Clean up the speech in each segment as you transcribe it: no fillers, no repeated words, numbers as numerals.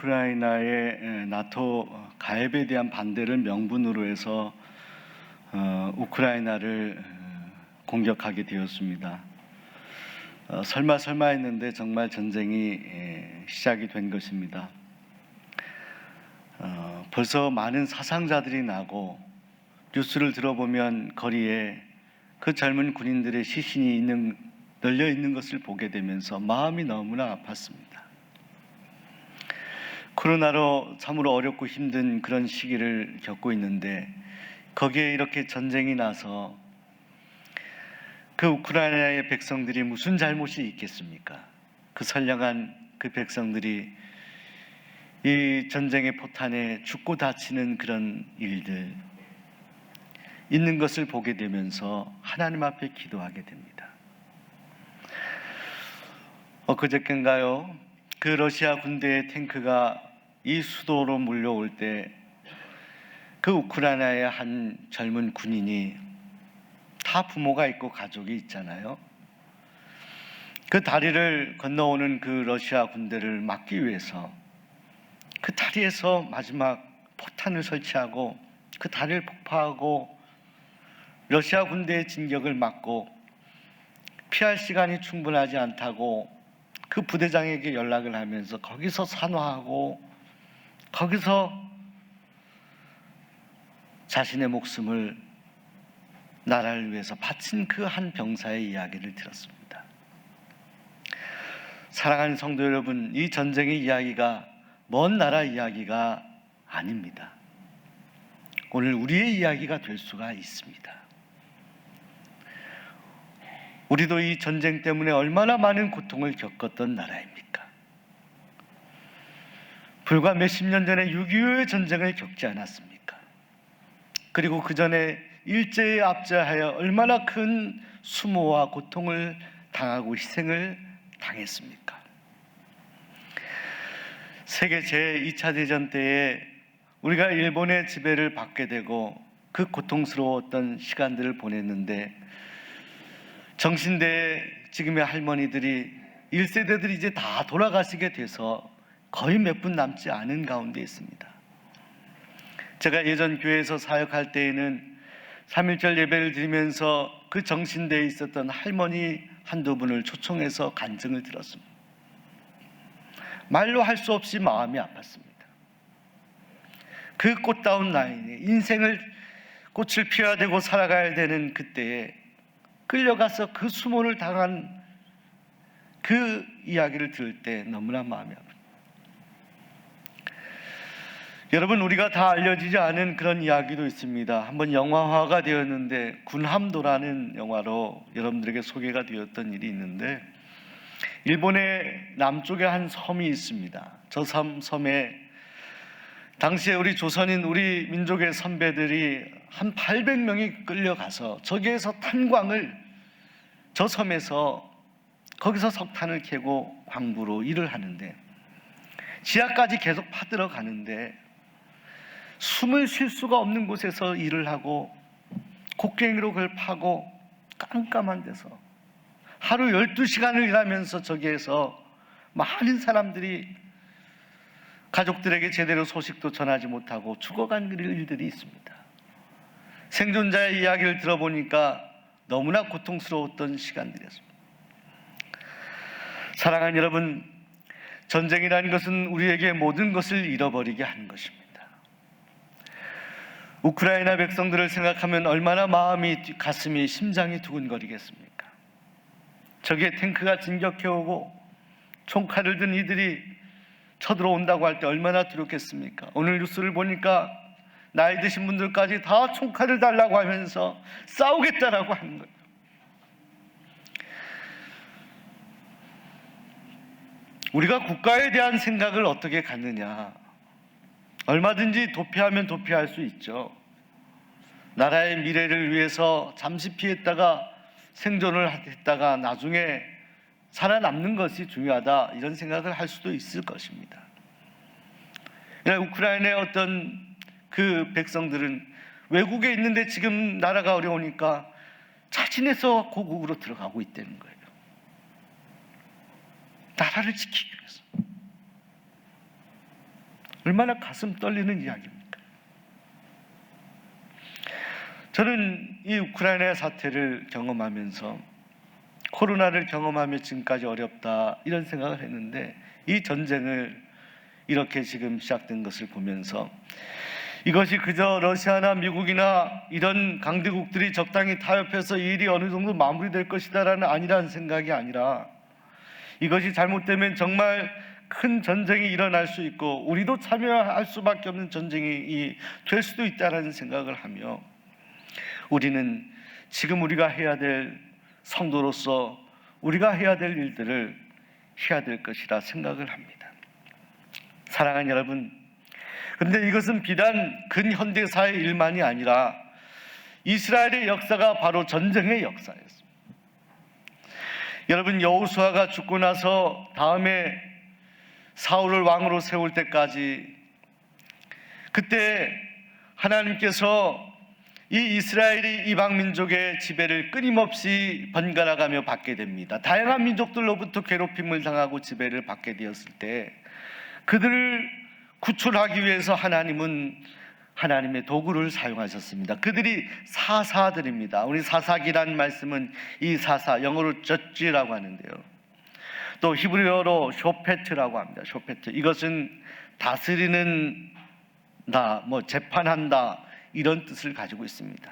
우크라이나의 나토 가입에 대한 반대를 명분으로 해서 우크라이나를 공격하게 되었습니다. 설마 했는데 정말 전쟁이 시작이 된 것입니다. 벌써 많은 사상자들이 나고 뉴스를 들어보면 거리에 그 젊은 군인들의 시신이 널려 있는 것을 보게 되면서 마음이 너무나 아팠습니다. 코로나로 참으로 어렵고 힘든 그런 시기를 겪고 있는데 거기에 이렇게 전쟁이 나서 그 우크라이나의 백성들이 무슨 잘못이 있겠습니까? 그 선량한 그 백성들이 이 전쟁의 포탄에 죽고 다치는 그런 일들 있는 것을 보게 되면서 하나님 앞에 기도하게 됩니다. 엊그저께인가요? 그 러시아 군대의 탱크가 이 수도로 몰려올 때 그 우크라이나의 한 젊은 군인이 다 부모가 있고 가족이 있잖아요. 그 다리를 건너오는 그 러시아 군대를 막기 위해서 그 다리에서 마지막 포탄을 설치하고 그 다리를 폭파하고 러시아 군대의 진격을 막고 피할 시간이 충분하지 않다고 그 부대장에게 연락을 하면서 거기서 산화하고 거기서 자신의 목숨을 나라를 위해서 바친 그 한 병사의 이야기를 들었습니다. 사랑하는 성도 여러분, 이 전쟁의 이야기가 먼 나라 이야기가 아닙니다. 오늘 우리의 이야기가 될 수가 있습니다. 우리도 이 전쟁 때문에 얼마나 많은 고통을 겪었던 나라입니까? 불과 몇십 년 전에 6.25의 전쟁을 겪지 않았습니까? 그리고 그 전에 일제에 압제하여 얼마나 큰 수모와 고통을 당하고 희생을 당했습니까? 세계 제2차 대전 때에 우리가 일본의 지배를 받게 되고 그 고통스러웠던 시간들을 보냈는데 정신대에 지금의 할머니들이 1세대들이 이제 다 돌아가시게 돼서 거의 몇 분 남지 않은 가운데 있습니다. 제가 예전 교회에서 사역할 때에는 3.1절 예배를 드리면서 그 정신대에 있었던 할머니 한두 분을 초청해서 간증을 들었습니다. 말로 할 수 없이 마음이 아팠습니다. 그 꽃다운 나이에 인생을 꽃을 피워야 되고 살아가야 되는 그때에 끌려가서 그 수모를 당한 그 이야기를 들을 때 너무나 마음이 아픕니다. 여러분, 우리가 다 알려지지 않은 그런 이야기도 있습니다. 한번 영화화가 되었는데 군함도라는 영화로 여러분들에게 소개가 되었던 일이 있는데 일본의 남쪽에 한 섬이 있습니다. 저 섬에 당시에 우리 조선인 우리 민족의 선배들이 한 800명이 끌려가서 저기에서 탄광을 저 섬에서 거기서 석탄을 캐고 광부로 일을 하는데 지하까지 계속 파들어 가는데 숨을 쉴 수가 없는 곳에서 일을 하고 곡괭이로 그걸 파고 깜깜한 데서 하루 12시간을 일하면서 저기에서 많은 사람들이 가족들에게 제대로 소식도 전하지 못하고 죽어간 일들이 있습니다. 생존자의 이야기를 들어보니까 너무나 고통스러웠던 시간들이었습니다. 사랑하는 여러분, 전쟁이라는 것은 우리에게 모든 것을 잃어버리게 하는 것입니다. 우크라이나 백성들을 생각하면 얼마나 가슴이 심장이 두근거리겠습니까? 저기에 탱크가 진격해오고 총칼을 든 이들이 쳐들어온다고 할 때 얼마나 두렵겠습니까? 오늘 뉴스를 보니까 나이 드신 분들까지 다 총칼을 달라고 하면서 싸우겠다라고 하는 거예요. 우리가 국가에 대한 생각을 어떻게 갖느냐? 얼마든지 도피하면 도피할 수 있죠. 나라의 미래를 위해서 잠시 피했다가 생존을 했다가 나중에 살아남는 것이 중요하다, 이런 생각을 할 수도 있을 것입니다. 우크라이나의 어떤 그 백성들은 외국에 있는데 지금 나라가 어려우니까 자진해서 고국으로 들어가고 있다는 거예요. 나라를 지키기 위해서. 얼마나 가슴 떨리는 이야기입니까? 저는 이 우크라이나 사태를 경험하면서, 코로나를 경험하며 지금까지 어렵다 이런 생각을 했는데, 이 전쟁을 이렇게 지금 시작된 것을 보면서 이것이 그저 러시아나 미국이나 이런 강대국들이 적당히 타협해서 이 일이 어느 정도 마무리될 것이다라는 아니라는 생각이 아니라, 이것이 잘못되면 정말 큰 전쟁이 일어날 수 있고 우리도 참여할 수밖에 없는 전쟁이 될 수도 있다는 생각을 하며, 우리는 지금 우리가 해야 될 성도로서 우리가 해야 될 일들을 해야 될 것이라 생각을 합니다. 사랑하는 여러분, 그런데 이것은 비단 근현대사의 일만이 아니라 이스라엘의 역사가 바로 전쟁의 역사였습니다. 여러분, 여호수아가 죽고 나서 다음에 사울을 왕으로 세울 때까지, 그때 하나님께서 이 이스라엘이 이방 민족의 지배를 끊임없이 번갈아가며 받게 됩니다. 다양한 민족들로부터 괴롭힘을 당하고 지배를 받게 되었을 때 그들을 구출하기 위해서 하나님은 하나님의 도구를 사용하셨습니다. 그들이 사사들입니다. 우리 사사기란 말씀은 이 사사, 영어로 저지라고 하는데요, 또 히브리어로 쇼페트라고 합니다. 쇼페트, 이것은 다스리는 다, 재판한다, 이런 뜻을 가지고 있습니다.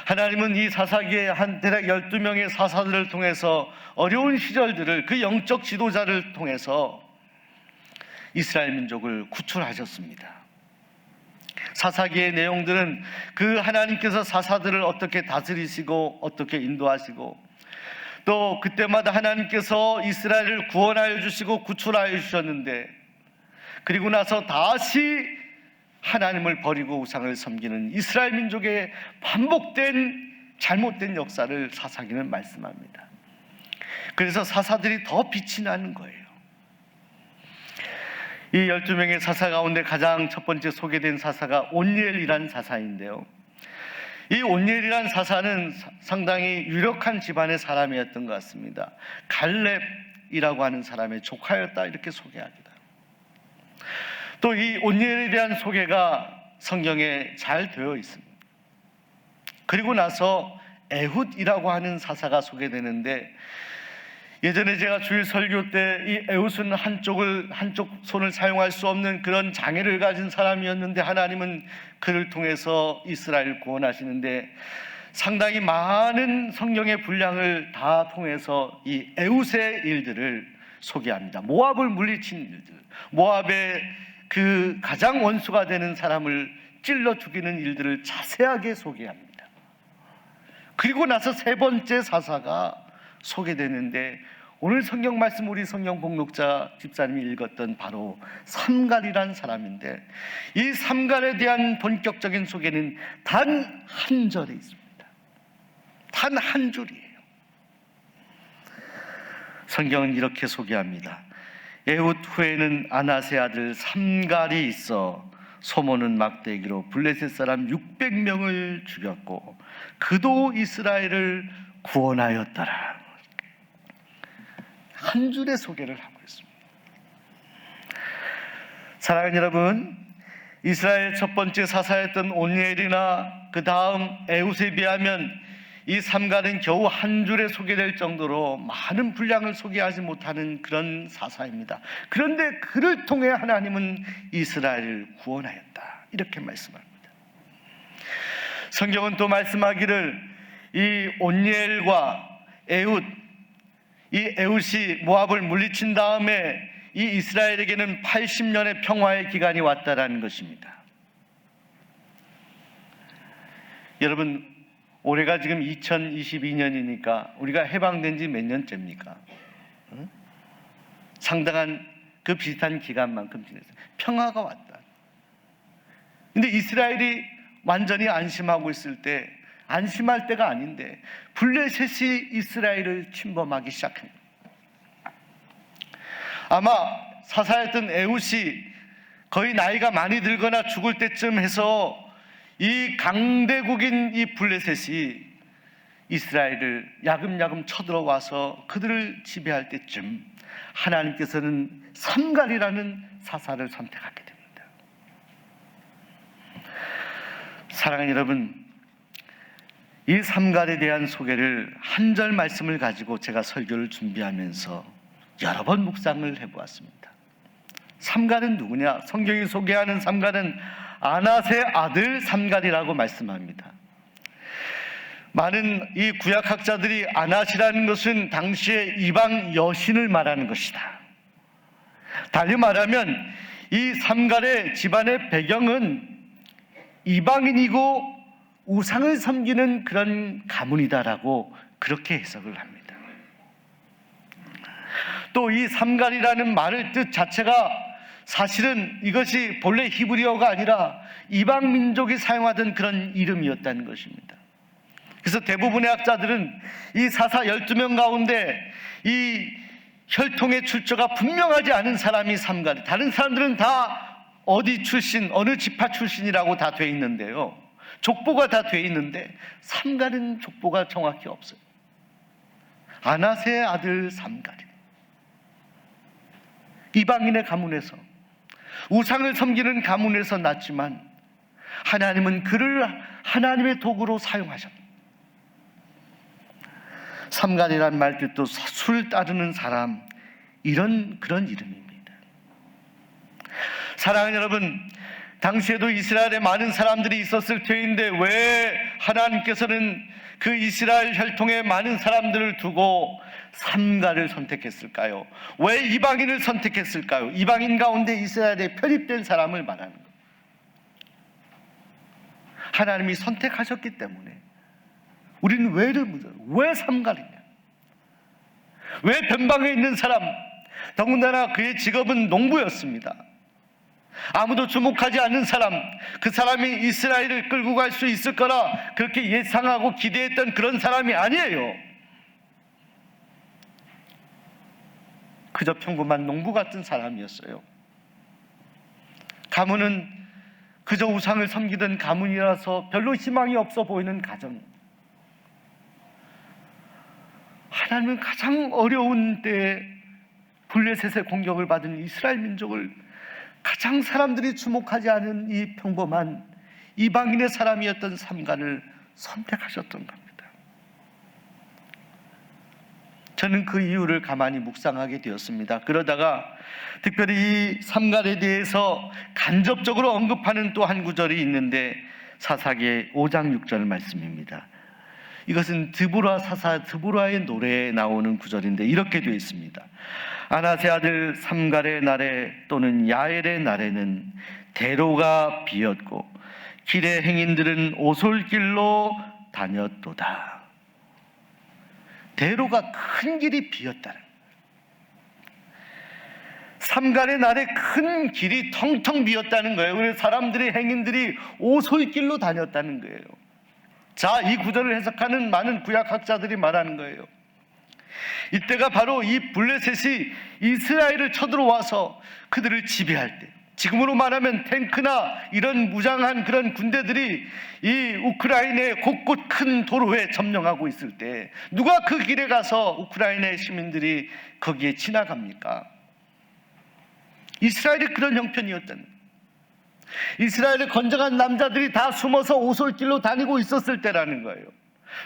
하나님은 이 사사기의 한 대략 12명의 사사들을 통해서 어려운 시절들을, 그 영적 지도자를 통해서 이스라엘 민족을 구출하셨습니다. 사사기의 내용들은 그 하나님께서 사사들을 어떻게 다스리시고 어떻게 인도하시고, 또 그때마다 하나님께서 이스라엘을 구원하여 주시고 구출하여 주셨는데, 그리고 나서 다시 하나님을 버리고 우상을 섬기는 이스라엘 민족의 반복된 잘못된 역사를 사사기는 말씀합니다. 그래서 사사들이 더 빛이 나는 거예요. 이 12명의 사사 가운데 가장 첫 번째 소개된 사사가 온니엘이라는 사사인데요, 이 온니엘이라는 사사는 상당히 유력한 집안의 사람이었던 것 같습니다. 갈렙이라고 하는 사람의 조카였다, 이렇게 소개합니다. 또 이 온니엘에 대한 소개가 성경에 잘 되어 있습니다. 그리고 나서 에훗이라고 하는 사사가 소개되는데, 예전에 제가 주일 설교 때 이 에훗은 한쪽 손을 사용할 수 없는 그런 장애를 가진 사람이었는데, 하나님은 그를 통해서 이스라엘을 구원하시는데, 상당히 많은 성경의 분량을 다 통해서 이 에훗의 일들을 소개합니다. 모압을 물리친 일들, 모압의 그 가장 원수가 되는 사람을 찔러 죽이는 일들을 자세하게 소개합니다. 그리고 나서 세 번째 사사가 소개되는데, 오늘 성경 말씀 우리 성경 봉독자 집사님이 읽었던 바로 삼갈이란 사람인데, 이 삼갈에 대한 본격적인 소개는 단 한 절에 있습니다. 단 한 줄이에요. 성경은 이렇게 소개합니다. 에훗 후에는 아나세 아들 삼갈이 있어 소모는 막대기로 블레셋 사람 600명을 죽였고 그도 이스라엘을 구원하였더라. 한 줄의 소개를 하고 있습니다. 사랑하는 여러분, 이스라엘 첫 번째 사사였던 온니엘이나 그 다음 에훗에 비하면 이 삼갈은 겨우 한 줄에 소개될 정도로 많은 분량을 소개하지 못하는 그런 사사입니다. 그런데 그를 통해 하나님은 이스라엘을 구원하였다, 이렇게 말씀합니다. 성경은 또 말씀하기를 이 온니엘과 에훗, 이 에훗이 모압을 물리친 다음에 이 이스라엘에게는 80년의 평화의 기간이 왔다라는 것입니다. 여러분, 올해가 지금 2022년이니까 우리가 해방된 지 몇 년째입니까? 상당한 그 비슷한 기간만큼 지냈어요. 평화가 왔다. 근데 이스라엘이 완전히 안심하고 있을 때, 안심할 때가 아닌데 블레셋이 이스라엘을 침범하기 시작합니다. 아마 사사였던 에훗이 거의 나이가 많이 들거나 죽을 때쯤 해서 이 강대국인 이 블레셋이 이스라엘을 야금야금 쳐들어와서 그들을 지배할 때쯤 하나님께서는 삼갈이라는 사사를 선택하게 됩니다. 사랑하는 여러분, 이 삼갈에 대한 소개를 한 절 말씀을 가지고 제가 설교를 준비하면서 여러 번 묵상을 해보았습니다. 삼갈은 누구냐? 성경이 소개하는 삼갈은 아낫의 아들 삼갈이라고 말씀합니다. 많은 이 구약학자들이 아낫이라는 것은 당시의 이방 여신을 말하는 것이다. 달리 말하면 이 삼갈의 집안의 배경은 이방인이고 우상을 섬기는 그런 가문이다라고 그렇게 해석을 합니다. 또 이 삼갈이라는 말의 뜻 자체가 사실은 이것이 본래 히브리어가 아니라 이방 민족이 사용하던 그런 이름이었다는 것입니다. 그래서 대부분의 학자들은 이 사사 12명 가운데 이 혈통의 출처가 분명하지 않은 사람이 삼갈, 다른 사람들은 다 어디 출신, 어느 지파 출신이라고 다 돼 있는데요, 족보가 다 돼 있는데 삼갈은 족보가 정확히 없어요. 아낫의 아들 삼갈이 이방인의 가문에서, 우상을 섬기는 가문에서 났지만 하나님은 그를 하나님의 도구로 사용하셨다. 삼갈이란 말뜻도 술 따르는 사람, 그런 이름입니다. 사랑하는 여러분, 당시에도 이스라엘에 많은 사람들이 있었을 터인데 왜 하나님께서는 그 이스라엘 혈통의 많은 사람들을 두고 삼갈을 선택했을까요? 왜 이방인을 선택했을까요? 이방인 가운데 이스라엘에 편입된 사람을 말하는 거예요. 하나님이 선택하셨기 때문에 우리는 왜 삼갈이냐? 왜 변방에 있는 사람? 더군다나 그의 직업은 농부였습니다. 아무도 주목하지 않는 사람, 그 사람이 이스라엘을 끌고 갈 수 있을 거라 그렇게 예상하고 기대했던 그런 사람이 아니에요. 그저 평범한 농부 같은 사람이었어요. 가문은 그저 우상을 섬기던 가문이라서 별로 희망이 없어 보이는 가정. 하나님은 가장 어려운 때에 블레셋의 공격을 받은 이스라엘 민족을 가장 사람들이 주목하지 않은 이 평범한 이방인의 사람이었던 삼갈을 선택하셨던 겁니다. 저는 그 이유를 가만히 묵상하게 되었습니다. 그러다가 특별히 이 삼갈에 대해서 간접적으로 언급하는 또 한 구절이 있는데 사사기 5장 6절 말씀입니다. 이것은 드보라의 노래에 나오는 구절인데 이렇게 되어 있습니다. 아낫의 아들 삼갈의 날에 또는 야엘의 날에는 대로가 비었고 길의 행인들은 오솔길로 다녔도다. 대로가 큰 길이 비었다는 거예요. 삼갈의 날에 큰 길이 텅텅 비었다는 거예요. 그래서 사람들이, 행인들이 오솔길로 다녔다는 거예요. 자, 이 구절을 해석하는 많은 구약학자들이 말하는 거예요. 이때가 바로 이 블레셋이 이스라엘을 쳐들어와서 그들을 지배할 때, 지금으로 말하면 탱크나 이런 무장한 그런 군대들이 이 우크라이나의 곳곳 큰 도로에 점령하고 있을 때 누가 그 길에 가서 우크라이나의 시민들이 거기에 지나갑니까? 이스라엘이 그런 형편이었다는 거예요. 이스라엘의 건장한 남자들이 다 숨어서 오솔길로 다니고 있었을 때라는 거예요.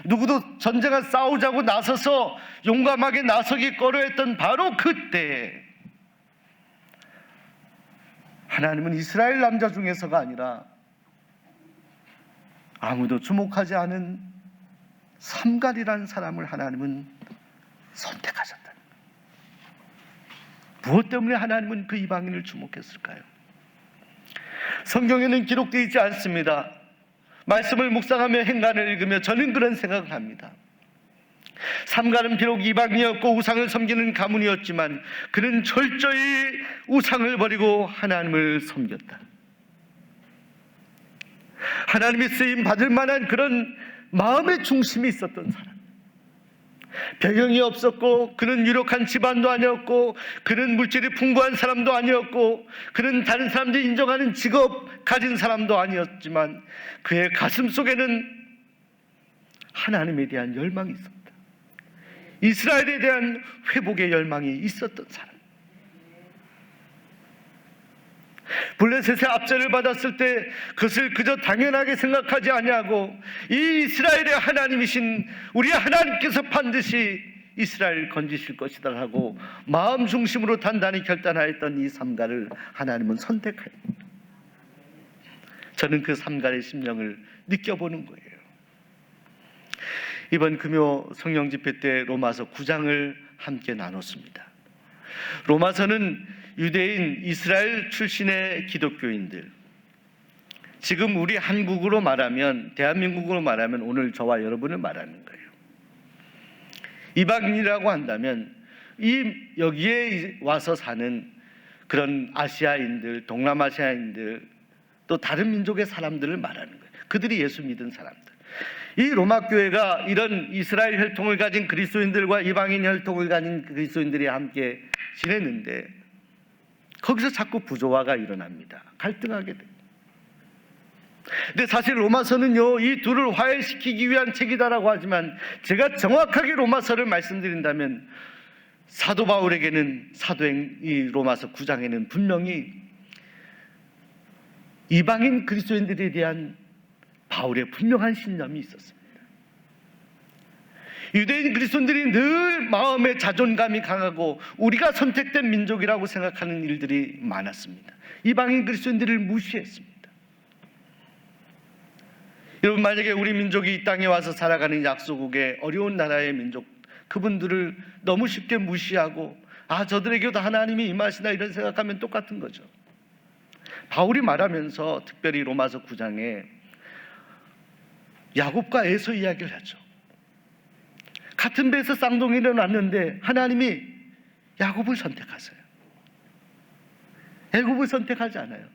누구도 전쟁을 싸우자고 나서서 용감하게 나서기 꺼려했던 바로 그때 하나님은 이스라엘 남자 중에서가 아니라 아무도 주목하지 않은 삼갈이라는 사람을 하나님은 선택하셨다. 무엇 때문에 하나님은 그 이방인을 주목했을까요? 성경에는 기록되어 있지 않습니다. 말씀을 묵상하며 행간을 읽으며 저는 그런 생각을 합니다. 삼갈은 비록 이방인이었고 우상을 섬기는 가문이었지만 그는 철저히 우상을 버리고 하나님을 섬겼다. 하나님이 쓰임 받을 만한 그런 마음의 중심이 있었던 사람. 배경이 없었고 그는 유력한 집안도 아니었고 그는 물질이 풍부한 사람도 아니었고 그는 다른 사람들이 인정하는 직업 가진 사람도 아니었지만 그의 가슴 속에는 하나님에 대한 열망이 있었다. 이스라엘에 대한 회복의 열망이 있었던 사람. 블레셋의 압제를 받았을 때 그것을 그저 당연하게 생각하지 아니하고 이 이스라엘의 하나님이신 우리 하나님께서 반드시 이스라엘을 건지실 것이다 하고 마음 중심으로 단단히 결단하였던 이 삼가를 하나님은 선택하였습니다. 저는 그 삼가의 심령을 느껴보는 거예요. 이번 금요 성령 집회 때 로마서 9장을 함께 나눴습니다. 로마서는 유대인 이스라엘 출신의 기독교인들, 지금 우리 한국으로 말하면, 대한민국으로 말하면 오늘 저와 여러분을 말하는 거예요. 이방인이라고 한다면 여기에 와서 사는 그런 아시아인들, 동남아시아인들, 또 다른 민족의 사람들을 말하는 거예요. 그들이 예수 믿은 사람들. 이 로마 교회가 이런 이스라엘 혈통을 가진 그리스도인들과 이방인 혈통을 가진 그리스도인들이 함께 지냈는데 거기서 자꾸 부조화가 일어납니다. 갈등하게 돼요. 근데 사실 로마서는요, 이 둘을 화해시키기 위한 책이다라고 하지만 제가 정확하게 로마서를 말씀드린다면 사도 바울에게는 이 로마서 9장에는 분명히 이방인 그리스도인들에 대한 바울의 분명한 신념이 있었습니다. 유대인 그리스도인들이 늘 마음의 자존감이 강하고 우리가 선택된 민족이라고 생각하는 일들이 많았습니다. 이방인 그리스도인들을 무시했습니다. 여러분, 만약에 우리 민족이 이 땅에 와서 살아가는 약소국의 어려운 나라의 민족, 그분들을 너무 쉽게 무시하고 저들에게도 하나님이 임하시나 이런 생각하면 똑같은 거죠. 바울이 말하면서 특별히 로마서 9장에 야곱과 에서 이야기를 하죠. 같은 배에서 쌍둥이를 일어났는데 하나님이 야곱을 선택하세요. 애굽을 선택하지 않아요.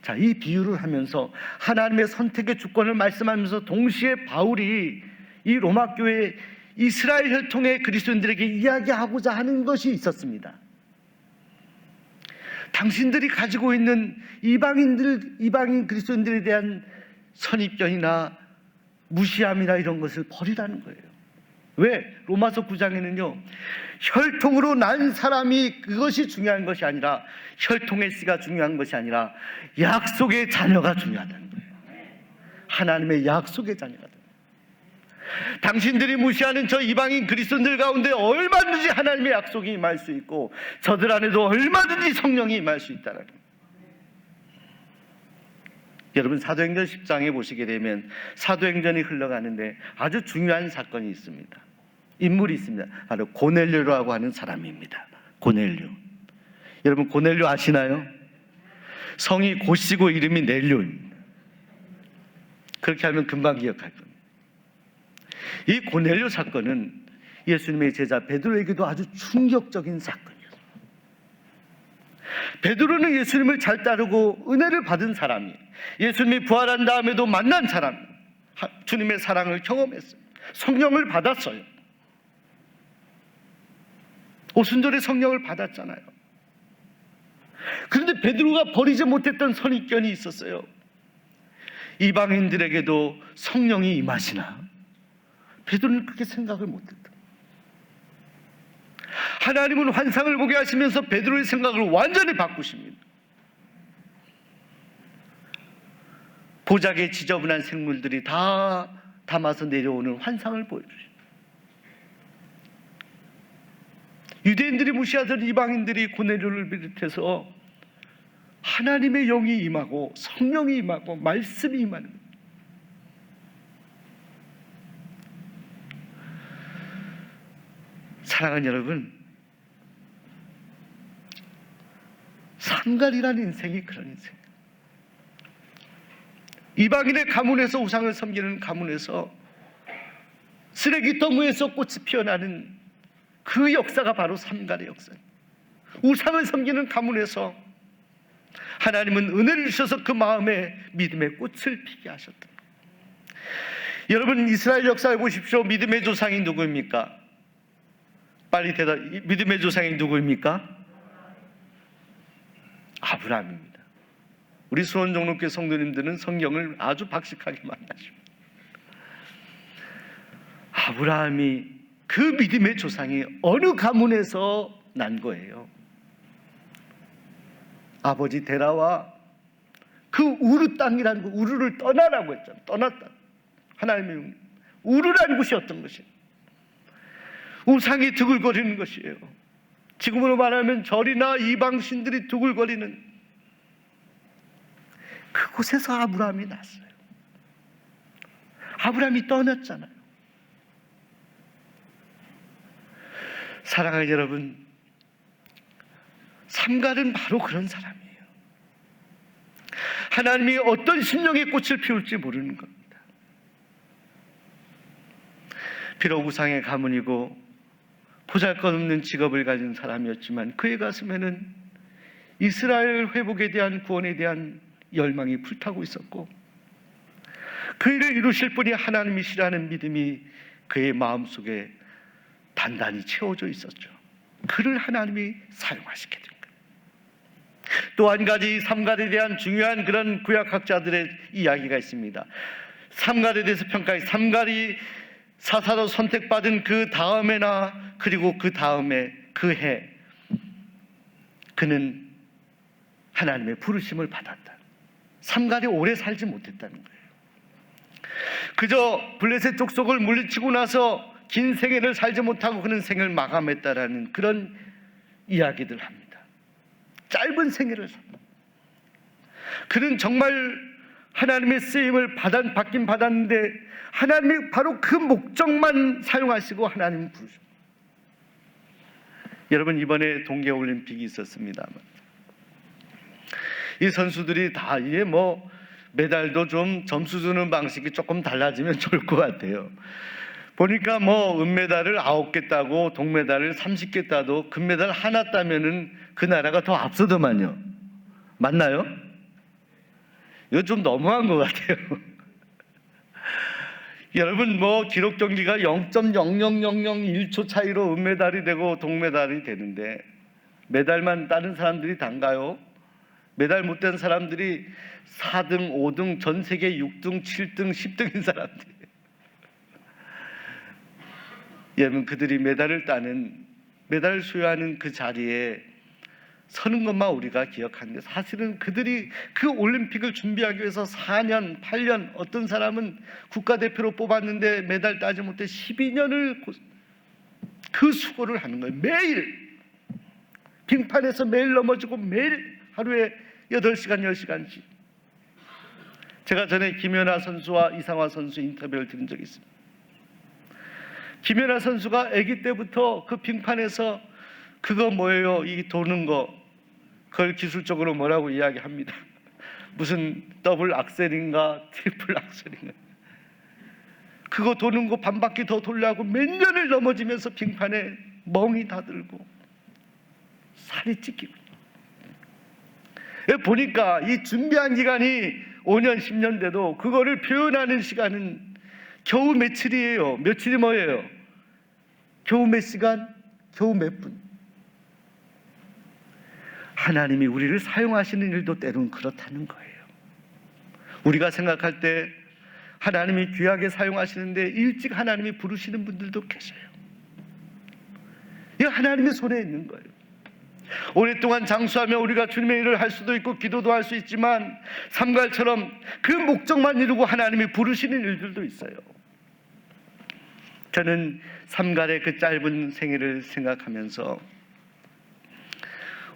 자, 이 비유를 하면서 하나님의 선택의 주권을 말씀하면서 동시에 바울이 이 로마 교회 이스라엘 혈통의 그리스도인들에게 이야기하고자 하는 것이 있었습니다. 당신들이 가지고 있는 이방인 그리스도인들에 대한 선입견이나 무시함이나 이런 것을 버리라는 거예요. 왜? 로마서 9장에는요, 혈통으로 난 사람이 그것이 중요한 것이 아니라, 혈통의 씨가 중요한 것이 아니라 약속의 자녀가 중요하다는 거예요. 하나님의 약속의 자녀가. 당신들이 무시하는 저 이방인 그리스도인들 가운데 얼마든지 하나님의 약속이 임할 수 있고 저들 안에도 얼마든지 성령이 임할 수 있다는 거예요. 여러분, 사도행전 10장에 보시게 되면 사도행전이 흘러가는데 아주 중요한 사건이 있습니다. 인물이 있습니다. 바로 고넬료라고 하는 사람입니다. 고넬료. 여러분, 고넬료 아시나요? 성이 고시고 이름이 넬료입니다. 그렇게 하면 금방 기억할 겁니다. 이 고넬료 사건은 예수님의 제자 베드로에게도 아주 충격적인 사건이었습니다. 베드로는 예수님을 잘 따르고 은혜를 받은 사람이, 예수님이 부활한 다음에도 만난 사람, 주님의 사랑을 경험했어요. 성령을 받았어요. 오순절에 성령을 받았잖아요. 그런데 베드로가 버리지 못했던 선입견이 있었어요. 이방인들에게도 성령이 임하시나? 베드로는 그렇게 생각을 못했다. 하나님은 환상을 보게 하시면서 베드로의 생각을 완전히 바꾸십니다. 보자기에 지저분한 생물들이 다 담아서 내려오는 환상을 보여주십니다. 유대인들이 무시하던 이방인들이 고넬료를 비롯해서 하나님의 영이 임하고 성령이 임하고 말씀이 임하는 거예요. 사랑하는 여러분, 삼갈이라는 인생이 그런 인생. 이방인의 가문에서 우상을 섬기는 가문에서 쓰레기 더미에서 꽃이 피어나는 그 역사가 바로 삼갈의 역사입니다. 우상을 섬기는 가문에서 하나님은 은혜를 주셔서 그 마음에 믿음의 꽃을 피게 하셨다. 여러분, 이스라엘 역사에 보십시오. 믿음의 조상이 누구입니까? 빨리 대답. 믿음의 조상이 누구입니까? 아브라함입니다. 우리 수원종로교회 성도님들은 성경을 아주 박식하게 만나십니다. 아브라함이 그 믿음의 조상이 어느 가문에서 난 거예요? 아버지 데라와 그 우르 땅이라는 거, 우르를 떠나라고 했잖아요. 떠났다. 하나님의 우르라는 곳이 어떤 것이에요? 우상이 두글거리는 것이에요. 지금으로 말하면 절이나 이방신들이 두글거리는 그곳에서 아브라함이 났어요. 아브라함이 떠났잖아요. 사랑하는 여러분, 삼갈은 바로 그런 사람이에요. 하나님이 어떤 심령의 꽃을 피울지 모르는 겁니다. 비록 우상의 가문이고 보잘것없는 직업을 가진 사람이었지만 그의 가슴에는 이스라엘 회복에 대한 구원에 대한 열망이 불타고 있었고, 그 일을 이루실 분이 하나님이시라는 믿음이 그의 마음속에 단단히 채워져 있었죠. 그를 하나님이 사용하시게 된 거예요. 또 한 가지 삼갈에 대한 중요한 그런 구약학자들의 이야기가 있습니다. 삼갈에 대해서 평가해, 삼갈이 사사로 선택받은 그 다음에나 그리고 그 다음에 그 해 그는 하나님의 부르심을 받았다. 삼갈이 오래 살지 못했다는 거예요. 그저 블레셋 족속을 물리치고 나서 긴 생애를 살지 못하고 그는 생을 마감했다라는 그런 이야기들 합니다. 짧은 생애를 산다. 그는 정말 하나님의 쓰임을 받긴 받았는데 하나님이 바로 그 목적만 사용하시고 하나님 부르십니다. 여러분, 이번에 동계올림픽이 있었습니다만 이 선수들이 다 이게 메달도 좀 점수 주는 방식이 조금 달라지면 좋을 것 같아요. 보니까 은메달을 9개 따고 동메달을 30개 따도 금메달 하나 따면은 그 나라가 더 앞서더만요. 맞나요? 이거 좀 너무한 것 같아요. 여러분, 기록 경기가 0.00001초 차이로 은메달이 되고 동메달이 되는데 메달만 따는 사람들이 단가요? 메달 못 딴 사람들이 4등, 5등, 전 세계 6등, 7등, 10등인 사람들이에요. 여러분, 그들이 메달을 따는, 메달을 수여하는 그 자리에 서는 것만 우리가 기억하는데 사실은 그들이 그 올림픽을 준비하기 위해서 4년, 8년, 어떤 사람은 국가대표로 뽑았는데 메달 따지 못해 12년을 그 수고를 하는 거예요. 매일 빙판에서 매일 넘어지고 매일 하루에 8시간, 10시간씩. 제가 전에 김연아 선수와 이상화 선수 인터뷰를 들은 적이 있습니다. 김연아 선수가 아기 때부터 그 빙판에서 그거 뭐예요? 이 도는 거, 그걸 기술적으로 뭐라고 이야기합니다. 무슨 더블 악셀인가 트리플 악셀인가, 그거 도는 거 반 바퀴 더 돌려고 몇 년을 넘어지면서 빙판에 멍이 다 들고 살이 찢기고. 보니까 이 준비한 기간이 5년 10년 돼도 그거를 표현하는 시간은 겨우 며칠이에요. 며칠이 뭐예요? 겨우 몇 시간? 겨우 몇 분? 하나님이 우리를 사용하시는 일도 때로는 그렇다는 거예요. 우리가 생각할 때 하나님이 귀하게 사용하시는데 일찍 하나님이 부르시는 분들도 계셔요. 이거 하나님의 손에 있는 거예요. 오랫동안 장수하며 우리가 주님의 일을 할 수도 있고 기도도 할 수 있지만 삼갈처럼 그 목적만 이루고 하나님이 부르시는 일들도 있어요. 저는 삼갈의 그 짧은 생애를 생각하면서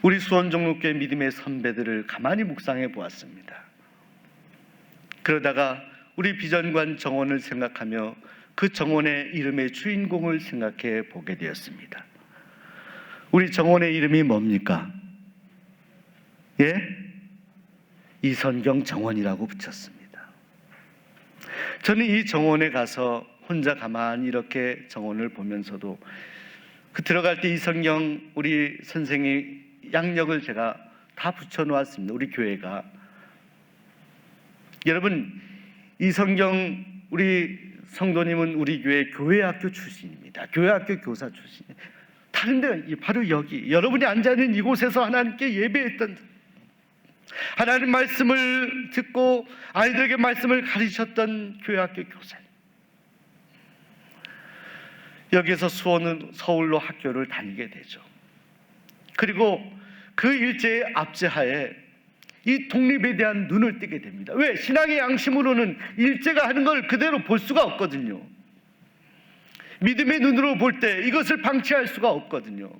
우리 수원종로교회 믿음의 선배들을 가만히 묵상해 보았습니다. 그러다가 우리 비전관 정원을 생각하며 그 정원의 이름의 주인공을 생각해 보게 되었습니다. 우리 정원의 이름이 뭡니까? 예? 이선경 정원이라고 붙였습니다. 저는 이 정원에 가서 혼자 가만히 이렇게 정원을 보면서도 그 들어갈 때 이선경 우리 선생의 양력을 제가 다 붙여놓았습니다. 우리 교회가. 여러분, 이선경 우리 성도님은 우리 교회 교회학교 출신입니다. 교회학교 교사 출신이에요. 다른 데 바로 여기 여러분이 앉아있는 이곳에서 하나님께 예배했던, 하나님 말씀을 듣고 아이들에게 말씀을 가르쳤던 교회학교 교사. 여기에서 수원은 서울로 학교를 다니게 되죠. 그리고 그 일제의 압제하에 이 독립에 대한 눈을 뜨게 됩니다. 왜? 신앙의 양심으로는 일제가 하는 걸 그대로 볼 수가 없거든요. 믿음의 눈으로 볼 때 이것을 방치할 수가 없거든요.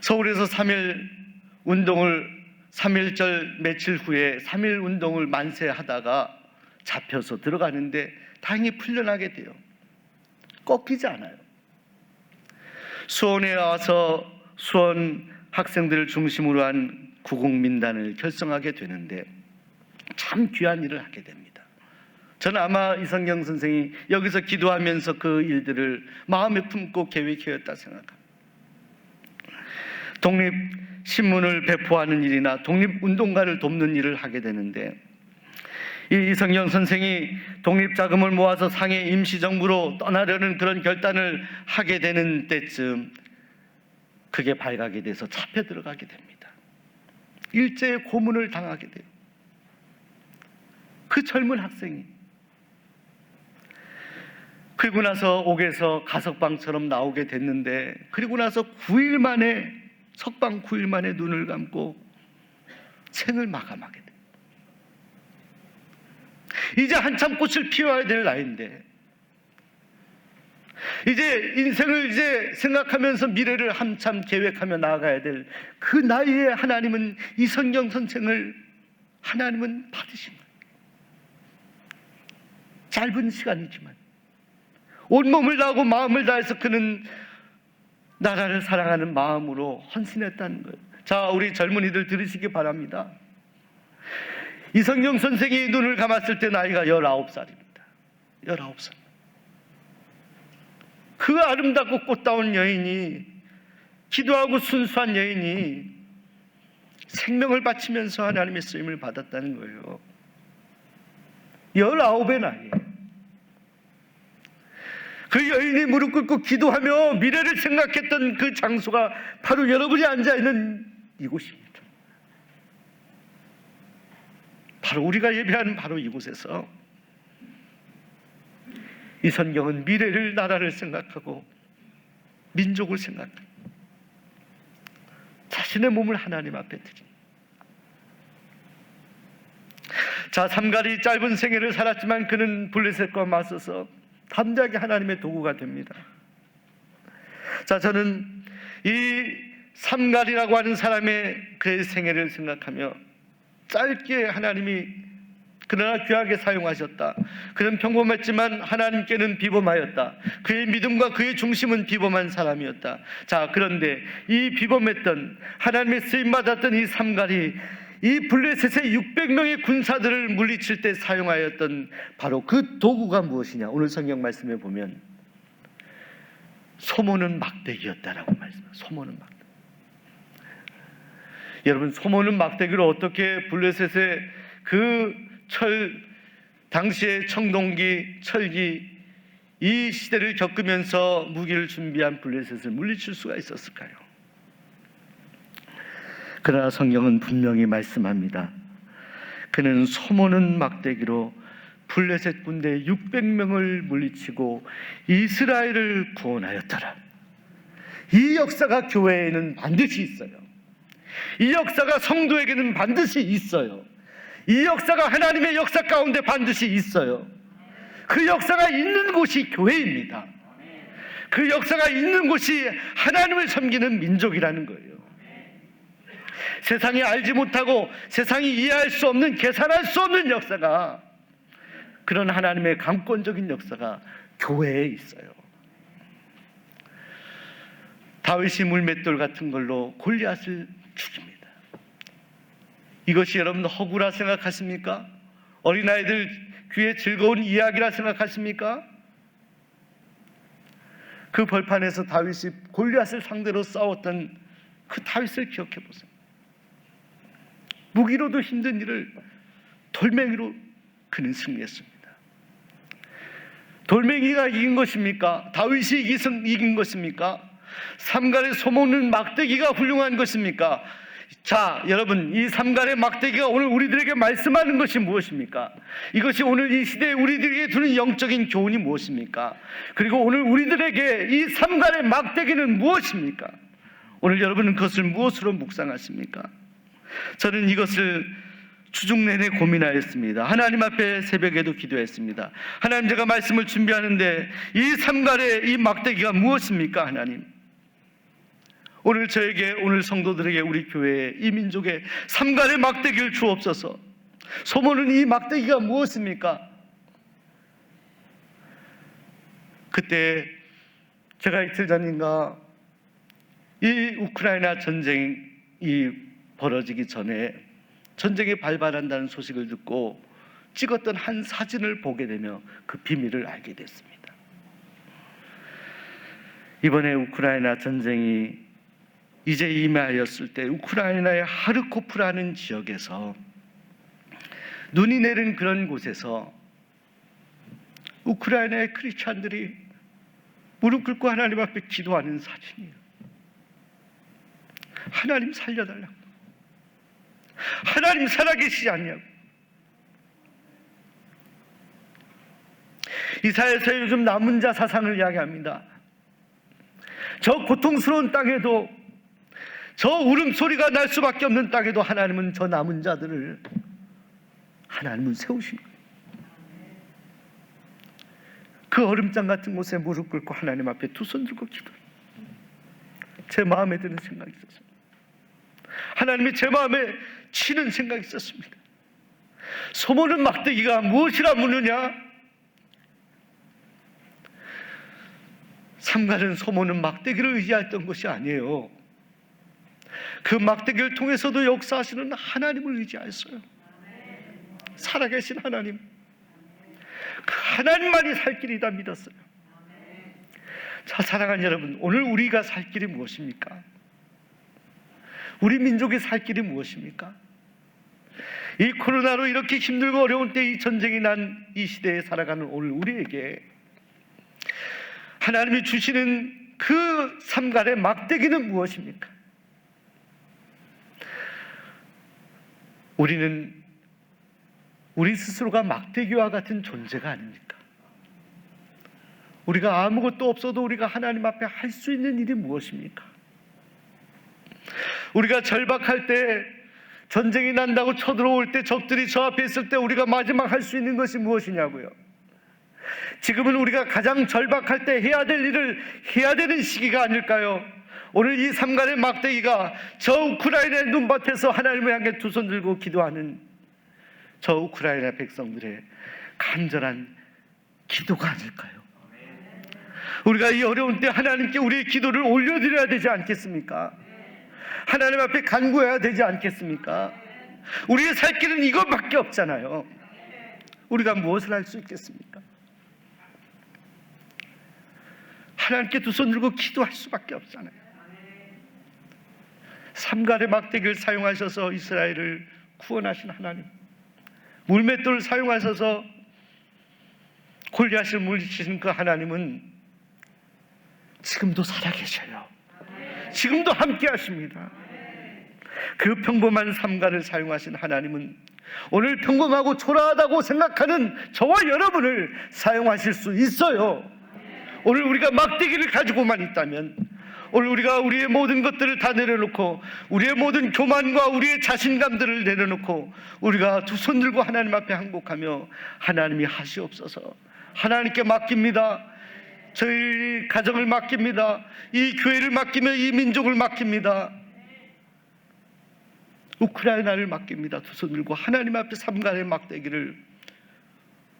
서울에서 3.1 운동을 3.1절 며칠 후에 3.1 운동을 만세하다가 잡혀서 들어가는데 다행히 풀려나게 돼요. 꺾이지 않아요. 수원에 와서 수원 학생들을 중심으로 한 구국민단을 결성하게 되는데 참 귀한 일을 하게 됩니다. 저는 아마 이성경 선생이 여기서 기도하면서 그 일들을 마음에 품고 계획했다 생각합니다. 독립신문을 배포하는 일이나 독립운동가를 돕는 일을 하게 되는데 이 이성경 선생이 독립자금을 모아서 상해 임시정부로 떠나려는 그런 결단을 하게 되는 때쯤 그게 발각이 돼서 잡혀 들어가게 됩니다. 일제의 고문을 당하게 돼요. 그 젊은 학생이. 그리고 나서 옥에서 가석방처럼 나오게 됐는데 그리고 나서 9일 만에 석방 9일 만에 눈을 감고 생을 마감하게 돼요. 이제 한참 꽃을 피워야 될 나이인데 이제 인생을 이제 생각하면서 미래를 한참 계획하며 나아가야 될 그 나이에 하나님은 이성경 선생을 하나님은 받으신 거예요. 짧은 시간이지만 온몸을 다하고 마음을 다해서 그는 나라를 사랑하는 마음으로 헌신했다는 거예요. 자, 우리 젊은이들 들으시기 바랍니다. 이성경 선생이 눈을 감았을 때 나이가 19살입니다. 19살. 그 아름답고 꽃다운 여인이, 기도하고 순수한 여인이 생명을 바치면서 하나님의 쓰임을 받았다는 거예요. 19의 나이에. 그 여인이 무릎 꿇고 기도하며 미래를 생각했던 그 장소가 바로 여러분이 앉아있는 이곳입니다. 바로 우리가 예배하는 바로 이곳에서 이성경은 미래를, 나라를 생각하고 민족을 생각하고 자신의 몸을 하나님 앞에 드립니다. 자, 삼갈이 짧은 생애를 살았지만 그는 블레셋과 맞서서 담대하게 하나님의 도구가 됩니다. 자, 저는 이 삼갈이라고 하는 사람의 그의 생애를 생각하며 짧게 하나님이 그러나 귀하게 사용하셨다. 그는 평범했지만 하나님께는 비범하였다. 그의 믿음과 그의 중심은 비범한 사람이었다. 자, 그런데 이 비범했던 하나님의 쓰임받았던 이 삼갈이 이 블레셋의 600명의 군사들을 물리칠 때 사용하였던 바로 그 도구가 무엇이냐? 오늘 성경 말씀에 보면 소모는 막대기였다라고 말씀합니다. 소모는 막대기. 여러분, 소모는 막대기로 어떻게 블레셋의 그 당시의 청동기, 철기 이 시대를 겪으면서 무기를 준비한 블레셋을 물리칠 수가 있었을까요? 그러나 성경은 분명히 말씀합니다. 그는 소모는 막대기로 블레셋 군대 600명을 물리치고 이스라엘을 구원하였더라. 이 역사가 교회에는 반드시 있어요. 이 역사가 성도에게는 반드시 있어요. 이 역사가 하나님의 역사 가운데 반드시 있어요. 그 역사가 있는 곳이 교회입니다. 그 역사가 있는 곳이 하나님을 섬기는 민족이라는 거예요. 세상이 알지 못하고 세상이 이해할 수 없는, 계산할 수 없는 역사가, 그런 하나님의 강권적인 역사가 교회에 있어요. 다윗이 물맷돌 같은 걸로 골리앗을 죽입니다. 이것이 여러분 허구라 생각하십니까? 어린아이들 귀에 즐거운 이야기라 생각하십니까? 그 벌판에서 다윗이 골리앗을 상대로 싸웠던 그 다윗을 기억해 보세요. 무기로도 힘든 일을 돌멩이로 그는 승리했습니다. 돌멩이가 이긴 것입니까? 다윗이 이긴 것입니까? 삼갈의 소모는 막대기가 훌륭한 것입니까? 자, 여러분, 이 삼갈의 막대기가 오늘 우리들에게 말씀하는 것이 무엇입니까? 이것이 오늘 이 시대에 우리들에게 주는 영적인 교훈이 무엇입니까? 그리고 오늘 우리들에게 이 삼갈의 막대기는 무엇입니까? 오늘 여러분은 그것을 무엇으로 묵상하십니까? 저는 이것을 주중 내내 고민하였습니다. 하나님 앞에 새벽에도 기도했습니다. 하나님, 제가 말씀을 준비하는데 이 삼갈의 이 막대기가 무엇입니까? 하나님, 오늘 저에게, 오늘 성도들에게, 우리 교회에, 이 민족에 삼갈의 막대기를 주옵소서. 소모는 이 막대기가 무엇입니까? 그때 제가 이틀 전인가 이 우크라이나 전쟁이 벌어지기 전에 전쟁이 발발한다는 소식을 듣고 찍었던 한 사진을 보게 되며 그 비밀을 알게 됐습니다. 이번에 우크라이나 전쟁이 이제 임하였을 때 우크라이나의 하르코프라는 지역에서, 눈이 내린 그런 곳에서 우크라이나의 크리스찬들이 무릎 꿇고 하나님 앞에 기도하는 사진이에요. 하나님 살려달라고, 하나님 살아계시지 않냐고. 이사야서 요즘 남은 자 사상을 이야기합니다. 저 고통스러운 땅에도, 저 울음소리가 날 수밖에 없는 땅에도 하나님은 저 남은 자들을 하나님은 세우신 거예요. 그 얼음장 같은 곳에 무릎 꿇고 하나님 앞에 두 손 들고 기도해요. 제 마음에 드는 생각이 있었습니다. 하나님이 제 마음에 치는 생각이 있었습니다. 소모는 막대기가 무엇이라 묻느냐? 삼갈은 소모는 막대기를 의지했던 것이 아니에요. 그 막대기를 통해서도 역사하시는 하나님을 의지하였어요. 살아계신 하나님, 그 하나님만이 살 길이다 믿었어요. 자, 사랑하는 여러분, 오늘 우리가 살 길이 무엇입니까? 우리 민족이 살 길이 무엇입니까? 이 코로나로 이렇게 힘들고 어려운 때, 이 전쟁이 난 이 시대에 살아가는 오늘 우리에게 하나님이 주시는 그 삼갈의 막대기는 무엇입니까? 우리는 우리 스스로가 막대기와 같은 존재가 아닙니까? 우리가 아무것도 없어도 우리가 하나님 앞에 할 수 있는 일이 무엇입니까? 우리가 절박할 때, 전쟁이 난다고 쳐들어올 때, 적들이 저 앞에 있을 때 우리가 마지막 할 수 있는 것이 무엇이냐고요? 지금은 우리가 가장 절박할 때 해야 될 일을 해야 되는 시기가 아닐까요? 오늘 이 삼갈의 막대기가 저 우크라이나의 눈밭에서 하나님을 향해 두 손 들고 기도하는 저 우크라이나 백성들의 간절한 기도가 아닐까요? 우리가 이 어려운 때 하나님께 우리의 기도를 올려드려야 되지 않겠습니까? 하나님 앞에 간구해야 되지 않겠습니까? 우리의 살 길은 이것밖에 없잖아요. 우리가 무엇을 할 수 있겠습니까? 하나님께 두 손 들고 기도할 수밖에 없잖아요. 삼갈의 막대기를 사용하셔서 이스라엘을 구원하신 하나님, 물맷돌을 사용하셔서 골리앗을 물리치신 그 하나님은 지금도 살아계셔요. 지금도 함께 하십니다. 그 평범한 삼갈을 사용하신 하나님은 오늘 평범하고 초라하다고 생각하는 저와 여러분을 사용하실 수 있어요. 오늘 우리가 막대기를 가지고만 있다면, 오늘 우리가 우리의 모든 것들을 다 내려놓고, 우리의 모든 교만과 우리의 자신감들을 내려놓고 우리가 두 손 들고 하나님 앞에 항복하며 하나님이 하시옵소서, 하나님께 맡깁니다. 저희 가정을 맡깁니다. 이 교회를 맡기며 이 민족을 맡깁니다. 우크라이나를 맡깁니다. 두 손 들고 하나님 앞에 삼갈의 막대기를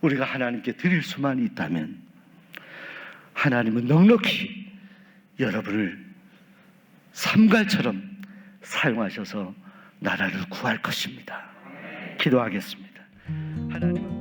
우리가 하나님께 드릴 수만 있다면 하나님은 넉넉히 여러분을 삼갈처럼 사용하셔서 나라를 구할 것입니다. 기도하겠습니다. 하나님은